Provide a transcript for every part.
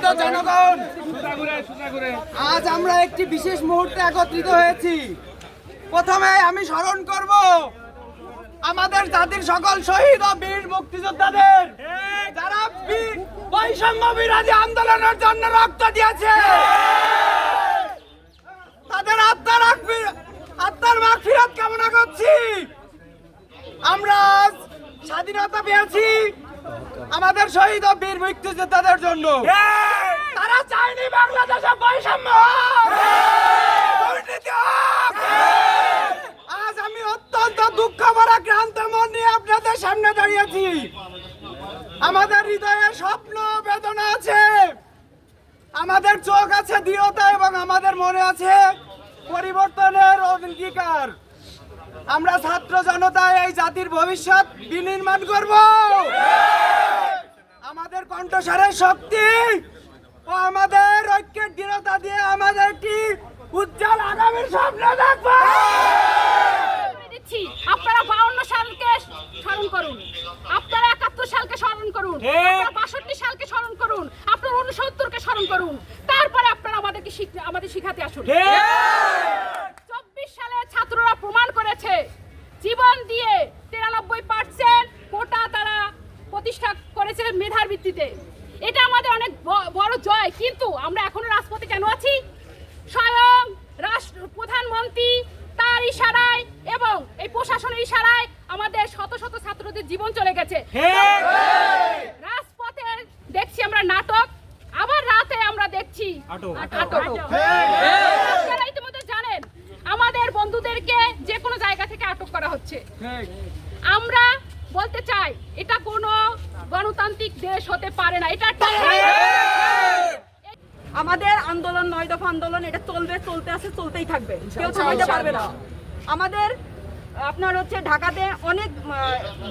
সম্মানিত জনগণ, আজ আমরা একটি বিশেষ মুহূর্তে একত্রিত হয়েছি। প্রথমে আমি স্মরণ করব আমাদের জাতির সকল শহীদ ও বীর মুক্তিযোদ্ধাদের, যারা বৈষম্য বিরোধী আন্দোলনের জন্য রক্ত দিয়েছে। তাদের আত্মার মাগফিরাত কামনা করছি। আমরা আজ স্বাধীনতা পেয়েছি আমাদের শহীদ ও বীর মুক্তিযোদ্ধাদের জন্য। তারা চায়নি বাংলাদেশে বৈষম্য দুর্নীতি হোক। আজ আমি অত্যন্ত দুঃখ ভরা ক্লান্ত মন নিয়ে আপনাদের সামনে দাঁড়িয়েছি। আমাদের হৃদয়ে স্বপ্ন বেদনা আছে, আমাদের চোখ আছে দৃঢ়তা, এবং আমাদের মনে আছে পরিবর্তনের অঙ্গীকার। আমরা ছাত্র জনতা এই জাতির ভবিষ্যৎ বিনির্মাণ করব। আমাদের কণ্ঠস্বরের শক্তি ও আমাদের ঐক্যের দৃঢ়তা দিয়ে আমাদের একটি উজ্জ্বল আগামীর স্বপ্ন দেখব। আপনারা 52 সালকে স্মরণ করুন, আপনারা 71 সালকে স্মরণ করুন, আপনারা 62 সালকে স্মরণ করুন, আপনারা 69 কে স্মরণ করুন। তারপরে আপনারা আমাদের শিখাতে আসুন। 24 সালে ছাত্ররা প্রমাণ করেছে জীবন দিয়ে 93% কোটা তারা প্রতিষ্ঠা করেছে মেধার ভিত্তিতে। এটা আমাদের অনেক বড় জয়। কিন্তু আমরা এখনো রাজপথে কেন আছি? স্বয়ং প্রধানমন্ত্রী তার ইশারায় এবং এই প্রশাসনের ইশারায় আমাদের শত শত ছাত্রদের জীবন চলে গেছে। রাজপথে দেখছি আমরা নাটক, আবার রাতে আমরা দেখছি আটক। আপনারা ইতিমধ্যে জানেন আমাদের বন্ধুদেরকে যে কোনো জায়গা থেকে আটক করা হচ্ছে। আমরা বলতে চাই এটা কোনো গণতান্ত্রিক দেশ হতে পারে না। এটা আমাদের আন্দোলন 9 দফা আন্দোলন, এটা চলবে, চলতে আছে, চলতেই থাকবে, কেউ থামাইতে পারবে না। আমাদের আপনার হচ্ছে ঢাকাতে অনেক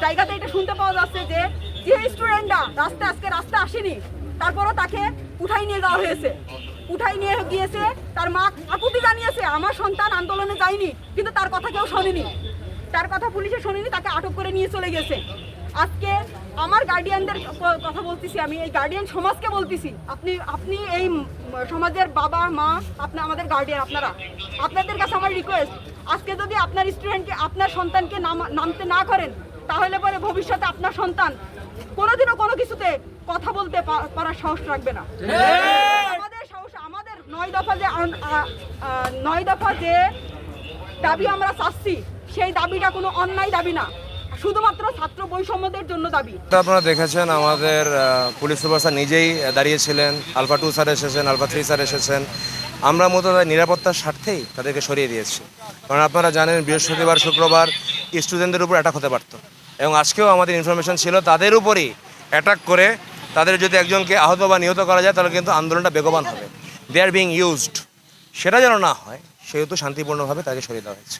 জায়গাতে এটা শুনতে পাওয়া যাচ্ছে যে স্টুডেন্টরা আজকে রাস্তা আসেনি, তারপরও তাকে উঠাই নিয়ে যাওয়া হয়েছে। উঠাই নিয়ে গিয়েছে, তার মা আপত্তি জানিয়েছে আমার সন্তান আন্দোলনে যায়নি, কিন্তু তার কথা কেউ শোনেনি, তার কথা পুলিশে শোনেনি, তাকে আটক করে নিয়ে চলে গেছে। আজকে আমার গার্ডিয়ানদের কথা বলতেছি, আমি এই গার্ডিয়ান সমাজকে বলতেছি, আপনি এই সমাজের বাবা মা, আপনি আমাদের গার্ডিয়ান, আপনাদের কাছে আমার রিকোয়েস্ট, আজকে যদি আপনার স্টুডেন্টকে, আপনার সন্তানকে নামতে না করেন, তাহলে পরে ভবিষ্যতে আপনার সন্তান কোনোদিনও কোনো কিছুতে কথা বলতে পারার সাহস রাখবে না। আমাদের 9 দফা যে দাবি আমরা চাচ্ছি, সেই দাবিটা কোনো অন্যায় দাবি না, শুধুমাত্র ছাত্র বৈষম্যদের জন্য দাবি। আপনারা দেখেছেন আমাদের পুলিশ সুপার স্যার নিজেই দাঁড়িয়েছিলেন, আলফা 2 স্যার এসেছেন, আলফা 3 স্যার এসেছেন। আমরা মূলত নিরাপত্তার স্বার্থেই তাদেরকে সরিয়ে দিয়েছি, কারণ আপনারা জানেন বৃহস্পতিবার শুক্রবার স্টুডেন্টদের উপর অ্যাটাক হতে পারত, এবং আজকেও আমাদের ইনফরমেশন ছিল তাদের উপরই অ্যাটাক করে তাদের যদি একজনকে আহত বা নিহত করা যায় তাহলে কিন্তু আন্দোলনটা বেগবান হবে। দে আর বিং ইউজড, সেটা যেন না হয় সেহেতু শান্তিপূর্ণভাবে তাকে সরিয়ে দেওয়া হয়েছে।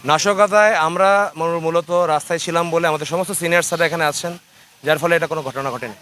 নাশকতায় আমরা মূলত রাস্তায় ছিলাম বলে আমাদের সমস্ত সিনিয়র স্যাররা এখানে আছেন, যার ফলে এটা কোনো ঘটনা ঘটেনি।